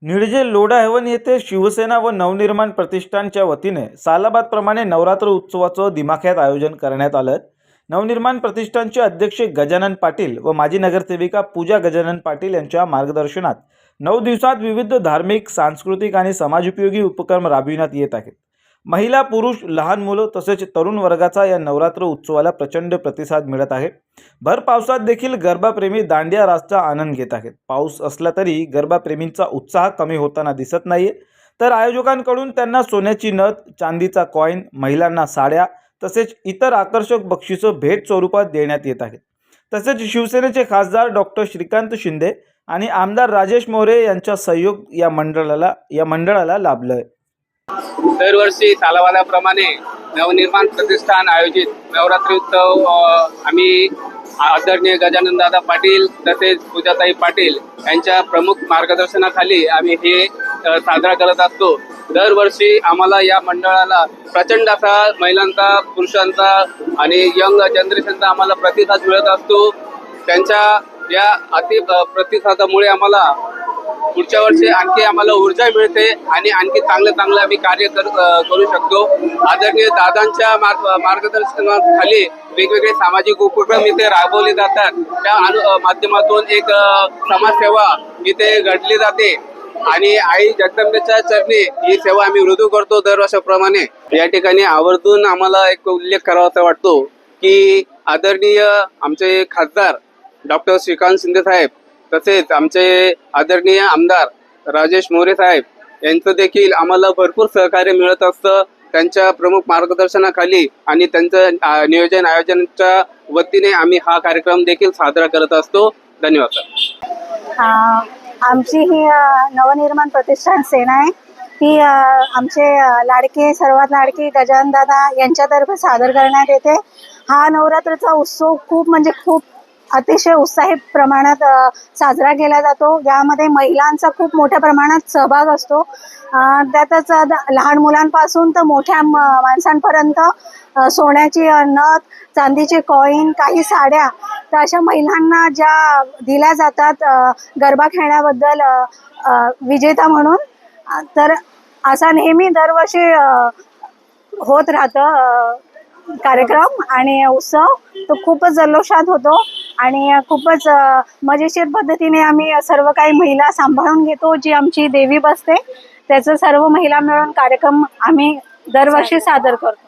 निळजे लोढाहेवन येथे शिवसेना व नवनिर्माण प्रतिष्ठानच्या वतीने सालाबादप्रमाणे नवरात्र उत्सवाचं दिमाख्यात आयोजन करण्यात आलं. नवनिर्माण प्रतिष्ठानचे अध्यक्ष गजानन पाटील व माजी नगरसेविका पूजा गजानन पाटील यांच्या मार्गदर्शनात 9 दिवसात विविध धार्मिक, सांस्कृतिक आणि समाजोपयोगी उपक्रम राबविण्यात येत आहेत. महिला, पुरुष, लहान मुलं तसेच तरुण वर्गाचा या नवरात्र उत्सवाला प्रचंड प्रतिसाद मिळत आहे. भर पावसात देखील गरबाप्रेमी दांडिया रासचा आनंद घेत आहेत. पाऊस असला तरी गरबाप्रेमींचा उत्साह कमी होताना दिसत नाहीये. तर आयोजकांकडून त्यांना सोन्याची नथ, चांदीचा कॉईन, महिलांना साड्या तसेच इतर आकर्षक बक्षिसं भेट स्वरूपात देण्यात येत आहेत. तसेच शिवसेनेचे खासदार डॉक्टर श्रीकांत शिंदे आणि आमदार राजेश मोरे यांचा सहयोग या मंडळाला लाभलाय. दरवर्षी सालावादाप्रमाणे नवनिर्माण प्रतिष्ठान आयोजित नवरात्री उत्सव आम्ही आदरणीय गजाननदादा पाटील तसेच पूजाताई पाटील यांच्या प्रमुख मार्गदर्शनाखाली आम्ही हे साजरा करत असतो. दरवर्षी आम्हाला या मंडळाला प्रचंड असा महिलांचा, पुरुषांचा आणि यंग जनरेशनचा आम्हाला प्रतिसाद मिळत असतो. त्यांच्या या प्रतिसादामुळे आम्हाला पुढच्या वर्षी आणखी आम्हाला ऊर्जा मिळते आणि आणखी चांगलं आम्ही कार्य करू शकतो. आदरणीय दादांच्या मार्गदर्शनाखाली वेगवेगळे सामाजिक उपक्रम इथे राबवले जातात. त्या माध्यमातून एक समाजसेवा इथे घडली जाते आणि आई जगदंबेच्या चरणी ही सेवा आम्ही रुजू करतो दरवर्षाप्रमाणे. या ठिकाणी आवर्जून आम्हाला एक उल्लेख करावासा वाटतो की आदरणीय आमचे खासदार डॉक्टर श्रीकांत शिंदे साहेब तसेच आमचे आदरणीय आमदार राजेश मोरे साहेब यांचं देखील आम्हाला भरपूर सहकार्य मिळत असतं. त्यांच्या प्रमुख मार्गदर्शनाखाली आणि त्यांचं आयोजनाच्या वतीने आम्ही हा कार्यक्रम देखील साजरा करत असतो. धन्यवाद सर. आमची ही नवनिर्माण प्रतिष्ठान सेना आहे. ती आमचे सर्वात लाडके गजानन दादा यांच्यातर्फे सादर करण्यात येते. हा नवरात्रचा उत्सव खूप अतिशय उत्साही प्रमाणात साजरा केला जातो. यामध्ये महिलांचा खूप मोठ्या प्रमाणात सहभाग असतो. त्यातच लहान मुलांपासून तर मोठ्या माणसांपर्यंत सोन्याची नथ, चांदीचे कॉईन, काही साड्या तर अशा महिलांना ज्या दिल्या जातात गरबा खेळण्याबद्दल विजेता म्हणून. तर असा नेहमी दरवर्षी होत राहतं कार्यक्रम आणि उत्सव. तो खूपच जल्लोषात होतो आणि खूपच मजेशीर पद्धतीने आम्ही सर्व काही महिला सांभाळून घेतो. जी आमची देवी बसते त्याचं सर्व महिला मिळून कार्यक्रम आम्ही दरवर्षी सादर करतो.